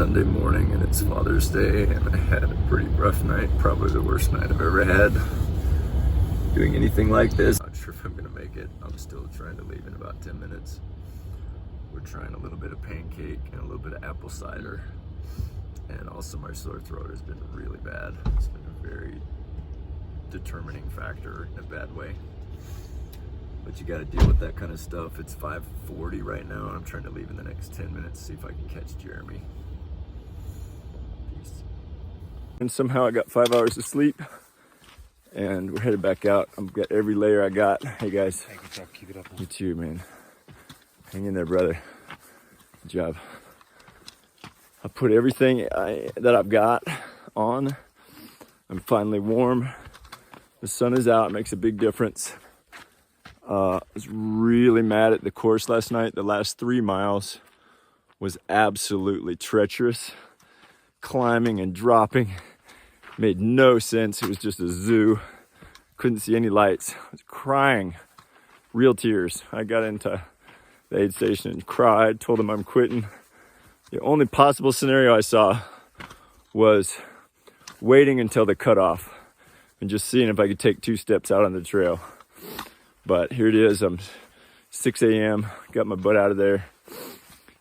Sunday morning and it's Father's Day, and I had a pretty rough night, probably the worst night I've ever had doing anything like this. Not sure if I'm gonna make it. I'm still trying to leave in about 10 minutes. We're trying a little bit of pancake and a little bit of apple cider, and also my sore throat has been really bad. It's been a very determining factor in a bad way. But you gotta deal with that kind of stuff. It's 5:40 right now, and I'm trying to leave in the next 10 minutes, see if I can catch Jeremy. Peace. And somehow I got 5 hours of sleep, and we're headed back out. I've got every layer I got. Hey guys. Hey, good job. Keep it up, man. You too, man. Hang in there, brother. Good job. I put everything that I've got on. I'm finally warm. The sun is out, it makes a big difference. I was really mad at the course last night. The last 3 miles was absolutely treacherous. Climbing and dropping made no sense. It was just a zoo. Couldn't see any lights. I was crying, real tears. I got into the aid station and cried, told them I'm quitting. The only possible scenario I saw was waiting until the cutoff and just seeing if I could take 2 steps out on the trail. But here it is, I'm 6 a.m., got my butt out of there.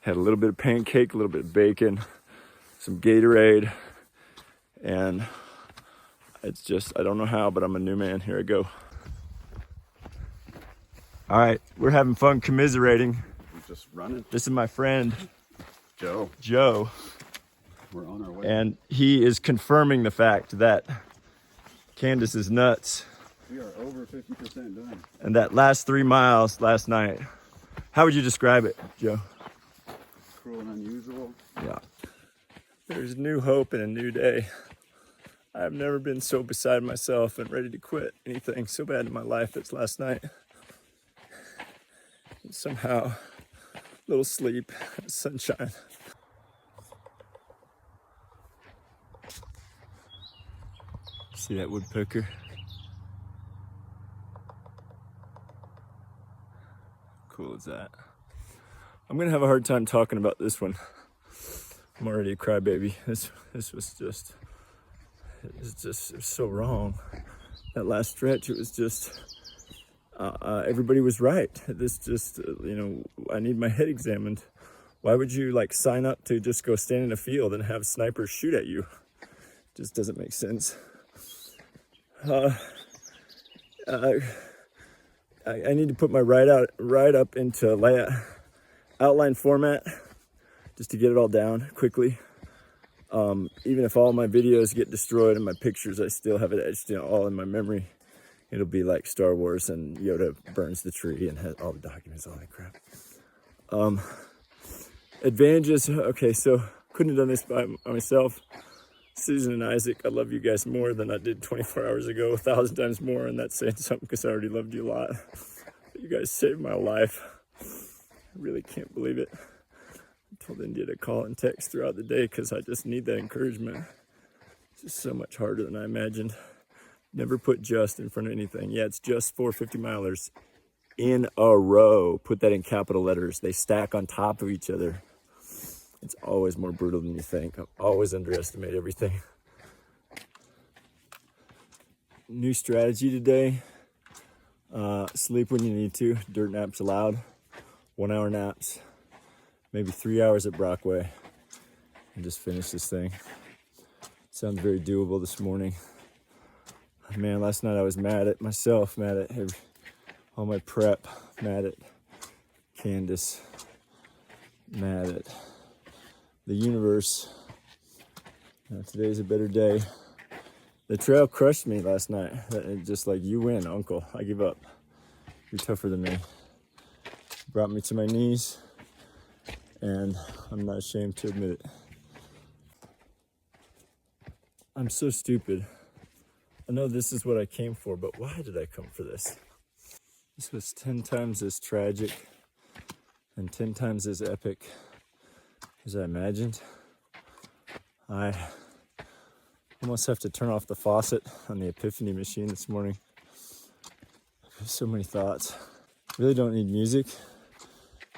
Had a little bit of pancake, a little bit of bacon, some Gatorade, and it's just, I don't know how, but I'm a new man. Here I go. All right, we're having fun commiserating. We're just running. This is my friend, Joe. We're on our way. And he is confirming the fact that Candace is nuts. We are over 50% done. And that last 3 miles last night, how would you describe it, Joe? Cruel and unusual. Yeah. There's new hope and a new day. I've never been so beside myself and ready to quit anything so bad in my life as last night. And somehow, a little sleep, sunshine. See that woodpecker? Cool is that? I'm gonna have a hard time talking about this one. I'm already a crybaby. This was just, it was so wrong. That last stretch, it was just, everybody was right. This just, I need my head examined. Why would you like sign up to just go stand in a field and have snipers shoot at you? It just doesn't make sense. I need to put my write up into outline format just to get it all down quickly. Even if all my videos get destroyed and my pictures, I still have it etched all in my memory. It'll be like Star Wars and Yoda burns the tree and has all the documents, all that crap. Advantages, okay, so couldn't have done this by myself. Susan and Isaac, I love you guys more than I did 24 hours ago, 1,000 times more, and that's saying something because I already loved you a lot. You guys saved my life. I really can't believe it. I told India to call and text throughout the day because I just need that encouragement. It's just so much harder than I imagined. Never put just in front of anything. Yeah, it's just 4 50-milers in a row. Put that in capital letters. They stack on top of each other. It's always more brutal than you think. I always underestimate everything. New strategy today. Sleep when you need to. Dirt naps allowed. 1 hour naps. Maybe 3 hours at Brockway. And just finish this thing. Sounds very doable this morning. Man, last night I was mad at myself, mad at all my prep, mad at Candace, mad at the universe. Today's a better day. The trail crushed me last night. Just like, you win, uncle. I give up. You're tougher than me. Brought me to my knees, and I'm not ashamed to admit it. I'm so stupid. I know this is what I came for, but why did I come for this? This was 10 times as tragic and 10 times as epic as I imagined. I almost have to turn off the faucet on the Epiphany machine this morning. So many thoughts. Really don't need music.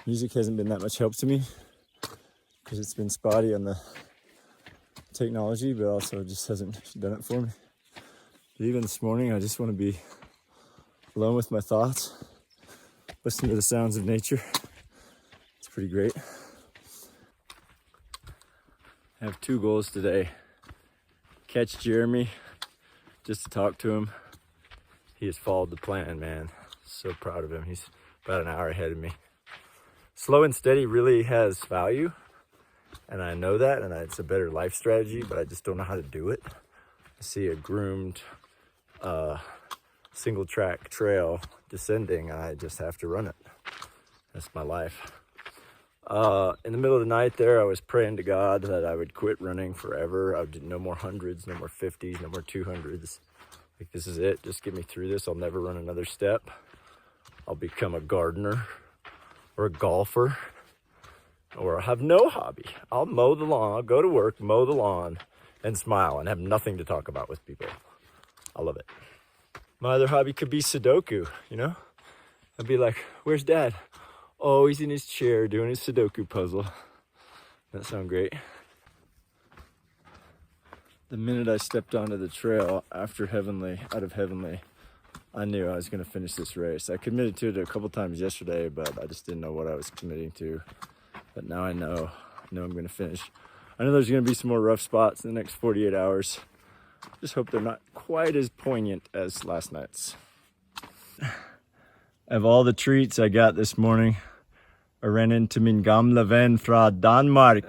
Music hasn't been that much help to me because it's been spotty on the technology, but also it just hasn't done it for me. But even this morning, I just want to be alone with my thoughts, listen to the sounds of nature. It's pretty great. I have 2 goals today. Catch Jeremy, just to talk to him. He has followed the plan, man. So proud of him. He's about an hour ahead of me. Slow and steady really has value, and I know that, and it's a better life strategy, but I just don't know how to do it. I see a groomed single track trail descending, and I just have to run it. That's my life. In the middle of the night there, I was praying to God that I would quit running forever. I would do no more 100s, no more 50s, no more 200s. Like, this is it. Just get me through this. I'll never run another step. I'll become a gardener or a golfer, or I'll have no hobby. I'll mow the lawn. I'll go to work, mow the lawn, and smile and have nothing to talk about with people. I love it. My other hobby could be Sudoku, you know? I'd be like, where's Dad? Oh, he's in his chair doing his Sudoku puzzle. That sounds great. The minute I stepped onto the trail out of Heavenly, I knew I was going to finish this race. I committed to it a couple times yesterday, but I just didn't know what I was committing to. But now I know I'm going to finish. I know there's going to be some more rough spots in the next 48 hours. Just hope they're not quite as poignant as last night's. Of all the treats I got this morning, I ran into min gamle vän fra Danmark.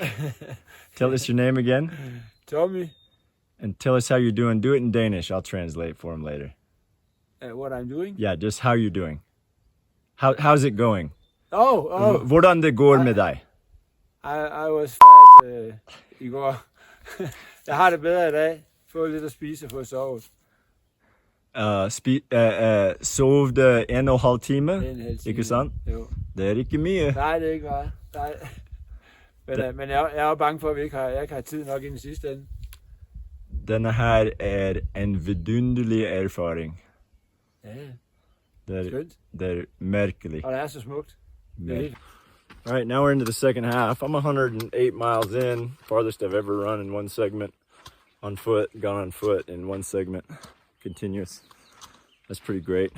Tell us your name again. Tommy, And tell us how you're doing. Do it in Danish. I'll translate for him later. what I'm doing? Yeah, just how you're doing. How's it going? Oh, Hvordan det går med dig? I was i går. Jeg har det bedre i dag. Få lidt at spise og få sovet. Sovde 1,5 time, En halv time. ikke sant? Jo. Det er ikke mye. Nej, det er ikke meget. Nej. Men jeg er jo bange for, at jeg ikke har tid nok i den sidste ende. Denne her er en vidunderlig erfaring. Ja, Det skønt. er mærkelig. Og det er så smukt. Det er helt... All right, now we're into the second half. I'm 108 miles in, farthest I've ever run in one segment on foot, gone on foot in one segment, continuous. That's pretty great.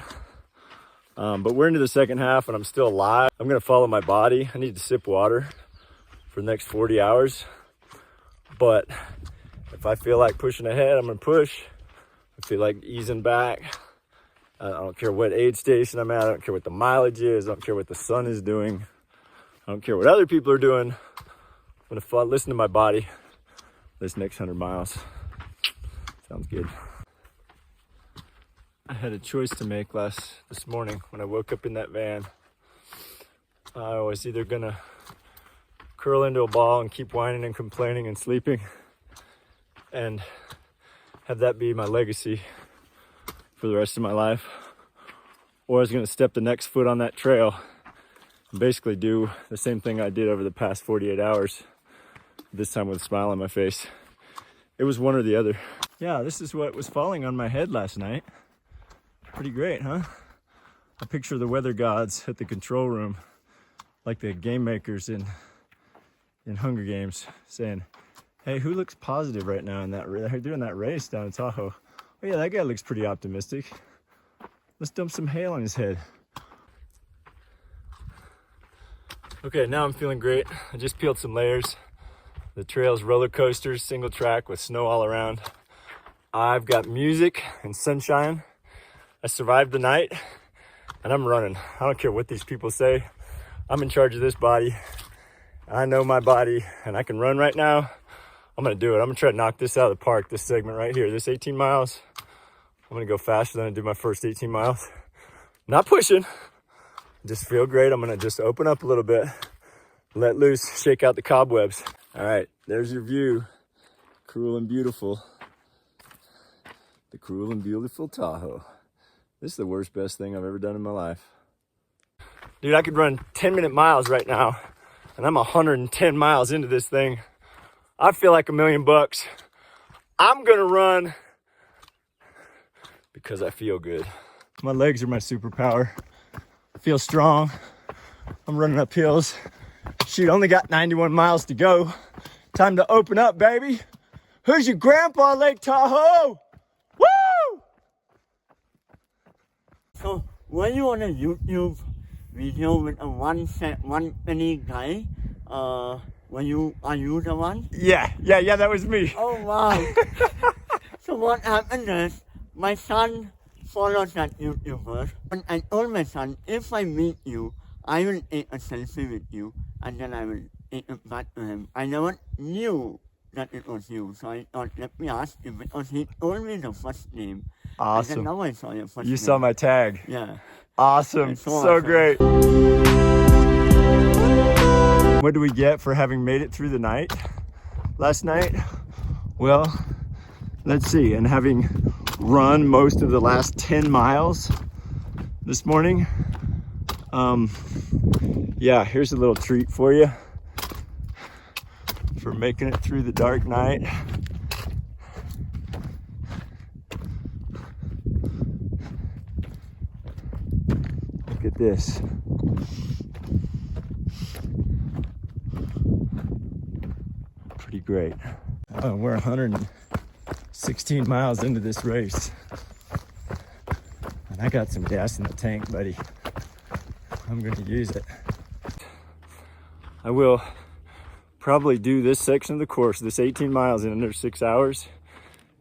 But we're into the second half and I'm still alive. I'm gonna follow my body. I need to sip water for the next 40 hours. But if I feel like pushing ahead, I'm gonna push. I feel like easing back. I don't care what aid station I'm at. I don't care what the mileage is. I don't care what the sun is doing. I don't care what other people are doing. I'm gonna listen to my body this next 100 miles. Sounds good. I had a choice to make this morning when I woke up in that van. I was either gonna curl into a ball and keep whining and complaining and sleeping and have that be my legacy for the rest of my life, or I was gonna step the next foot on that trail and basically do the same thing I did over the past 48 hours, this time with a smile on my face. It was one or the other. Yeah, this is what was falling on my head last night. Pretty great, huh? I picture the weather gods at the control room, like the game makers in Hunger Games, saying, hey, who looks positive right now in that they're doing that race down in Tahoe? Oh yeah, that guy looks pretty optimistic. Let's dump some hail on his head. Okay, now I'm feeling great. I just peeled some layers. The trail's roller coasters, single track with snow all around. I've got music and sunshine. I survived the night and I'm running. I don't care what these people say. I'm in charge of this body. I know my body and I can run right now. I'm gonna do it. I'm gonna try to knock this out of the park, this segment right here, this 18 miles. I'm gonna go faster than I did my first 18 miles. Not pushing, just feel great. I'm gonna just open up a little bit, let loose, shake out the cobwebs. All right, there's your view. Cruel and beautiful. The cruel and beautiful Tahoe. This is the worst, best thing I've ever done in my life. Dude, I could run 10-minute miles right now, and I'm 110 miles into this thing. I feel like $1,000,000. I'm gonna run because I feel good. My legs are my superpower. I feel strong. I'm running up hills. Shoot, only got 91 miles to go. Time to open up, baby. Who's your grandpa, Lake Tahoe? Woo! So were you on a YouTube video with a one penny guy? Are you the one? Yeah, that was me. Oh wow. So what happened is my son followed that YouTuber, and I told my son, if I meet you, I will take a selfie with you and then I will take it back to him. I never knew that it was you, so I thought, let me ask you, because he told me the first name. Awesome. And then now I saw your first You name. saw my tag. Yeah. Awesome. It's So awesome. great. What do we get for having made it through the night last night? Well, let's see. And having run most of the last 10 miles this morning, yeah, here's a little treat for you for making it through the dark night. Look at this. Pretty great. We're 116 miles into this race. And I got some gas in the tank, buddy. I'm gonna use it. I will probably do this section of the course, this 18 miles in under 6 hours.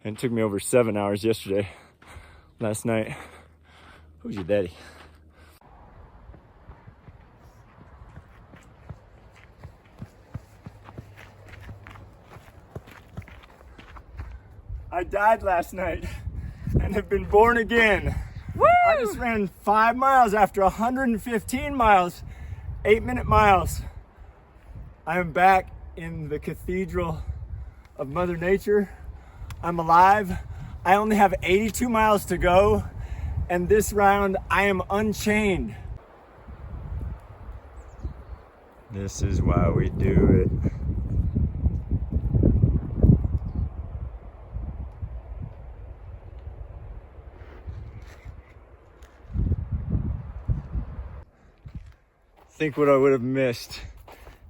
And it took me over 7 hours yesterday, last night. Who's your daddy? I died last night and have been born again. Woo! I just ran 5 miles after 115 miles, 8-minute miles. I am back in the cathedral of Mother Nature. I'm alive. I only have 82 miles to go, and this round I am unchained. This is why we do it. Think what I would have missed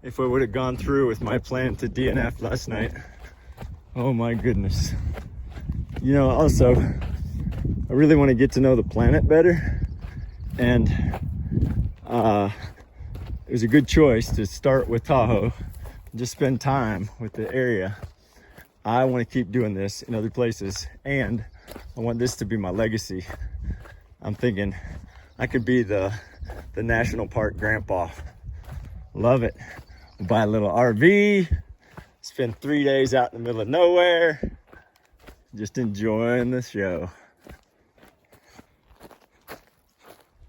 if I would have gone through with my plan to DNF last night. Oh my goodness. You know, also, I really want to get to know the planet better, and it was a good choice to start with Tahoe and just spend time with the area. I want to keep doing this in other places, and I want this to be my legacy. I'm thinking I could be the national park grandpa. Love it. Buy a little RV, spend 3 days out in the middle of nowhere, just enjoying the show.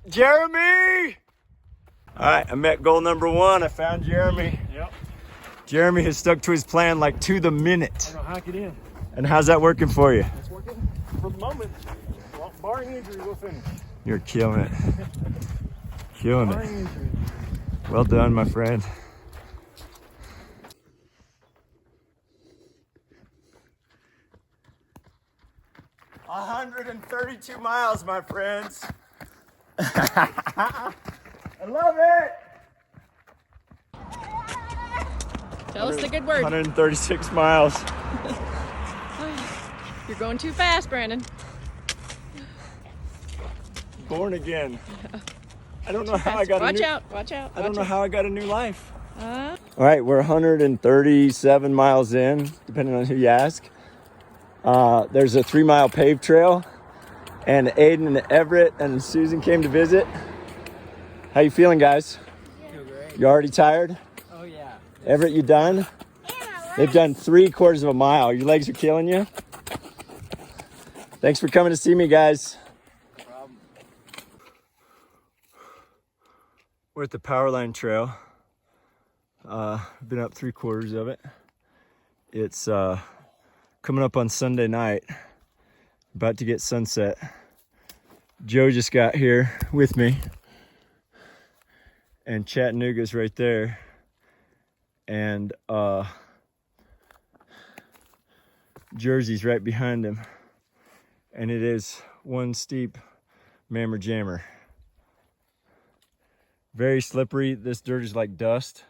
Jeremy! All right, I met goal number 1. I found Jeremy. Yep. Jeremy has stuck to his plan like to the minute. I'm gonna hack it in. And how's that working for you? It's working for the moment. Well, barring injury, we'll finish. You're killing it. Killing Barring it. injury. Well done, my friend. $132 miles, my friends. I love it. Tell us the good word. 136 miles. You're going too fast, Brandon. Born again. I don't know how I got Watch a new... out, watch out. I don't know how I got a new life. Uh, All right, we're 137 miles in, depending on who you ask. There's a 3-mile paved trail, and Aiden and Everett and Susan came to visit. How you feeling, guys? Feel great. You already tired? Oh yeah. Everett, you done? They've done 3/4 of a mile. Your legs are killing you? Thanks for coming to see me, guys. No problem. We're at the Powerline Trail. Been up 3/4 of it. It's coming up on Sunday night. About to get sunset. Joe just got here with me. And Chattanooga's right there. And Jersey's right behind him. And it is one steep mammer jammer. Very slippery. This dirt is like dust.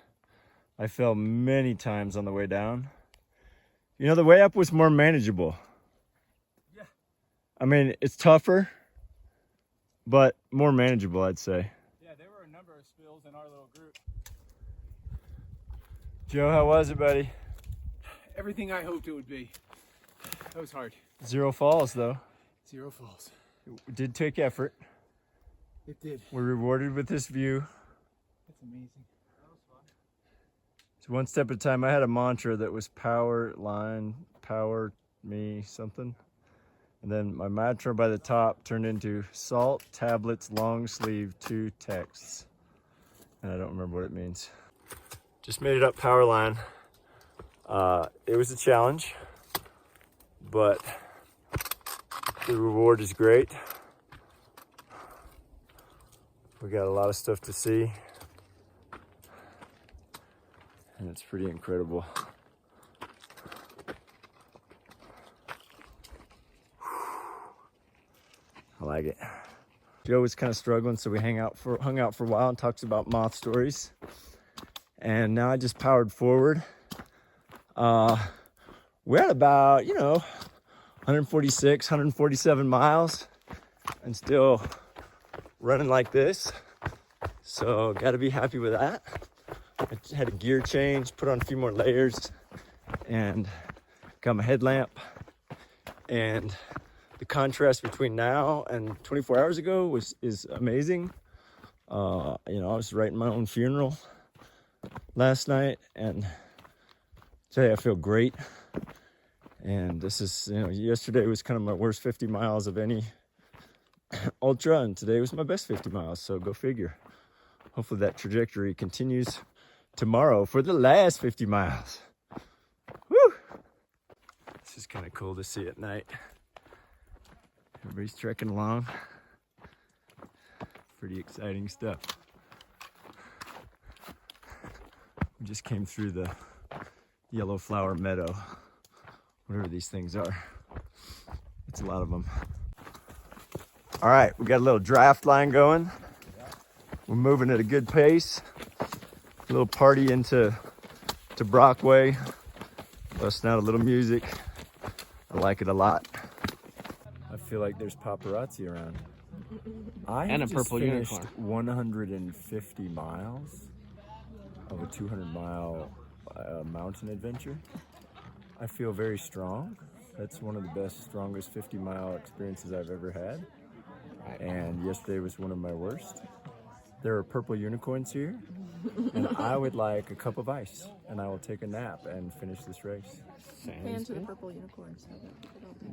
I fell many times on the way down. You know, the way up was more manageable. Yeah. I mean, it's tougher, but more manageable, I'd say. Yeah, there were a number of spills in our little group. Joe, how was it, buddy? Everything I hoped it would be. That was hard. 0 falls, though. 0 falls. It did take effort. It did. We're rewarded with this view. That's amazing. That was fun. It's one step at a time. I had a mantra that was power line, power me, something. And then my mantra by the top turned into salt, tablets, long sleeve, 2 texts. And I don't remember what it means. Just made it up power line. It was a challenge, but the reward is great. We got a lot of stuff to see, and it's pretty incredible. I like it. Joe was kind of struggling, so we hung out for a while and talked about moth stories. And now I just powered forward. We're at about, 146, 147 miles and still running like this. So got to be happy with that. I had a gear change, put on a few more layers, and got my headlamp. And the contrast between now and 24 hours ago is amazing. I was writing my own funeral last night, and today I feel great. And this is, yesterday was kind of my worst 50 miles of any ultra, and today was my best 50 miles, so go figure. Hopefully that trajectory continues tomorrow for the last 50 miles. Woo! This is kind of cool to see at night. Everybody's trekking along. Pretty exciting stuff. We just came through the yellow flower meadow, whatever these things are. It's a lot of them. All right, we got a little draft line going. We're moving at a good pace. A little party into Brockway. Busting out a little music. I like it a lot. I feel like there's paparazzi around. I And a just purple finished unicorn. 150 miles of a 200-mile mountain adventure. I feel very strong. That's one of the best, strongest 50-mile experiences I've ever had. And yesterday was one of my worst. There are purple unicorns here, and I would like a cup of ice, and I will take a nap and finish this race. Fan to the purple unicorns.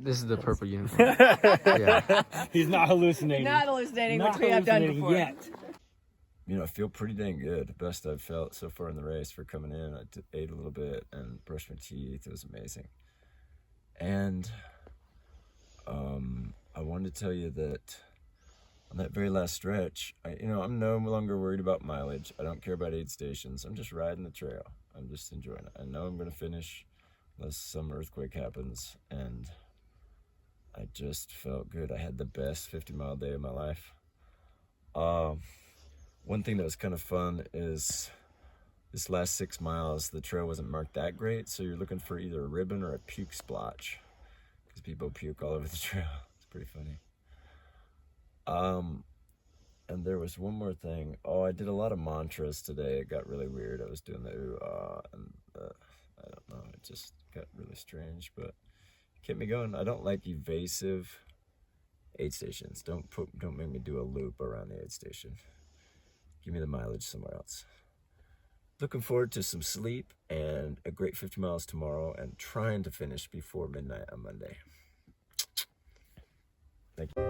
This is the purple unicorn. Yeah. He's not hallucinating. Not hallucinating, Not which we have done hallucinating before. yet. I feel pretty dang good. The best I've felt so far in the race for coming in. I ate a little bit and brushed my teeth. It was amazing. And I wanted to tell you that on that very last stretch, I'm no longer worried about mileage. I don't care about aid stations. I'm just riding the trail. I'm just enjoying it. I know I'm going to finish unless some earthquake happens. And I just felt good. I had the best 50-mile day of my life. One thing that was kind of fun is this last 6 miles, the trail wasn't marked that great, so you're looking for either a ribbon or a puke splotch, because people puke all over the trail. It's pretty funny. And there was one more thing. I did a lot of mantras today. It got really weird. I was doing the ooh-ah, and I don't know, it just got really strange, but it kept me going. I don't like evasive aid stations. Don't make me do a loop around the aid station. Give me the mileage somewhere else. Looking forward to some sleep and a great 50 miles tomorrow, and trying to finish before midnight on Monday. Thank you.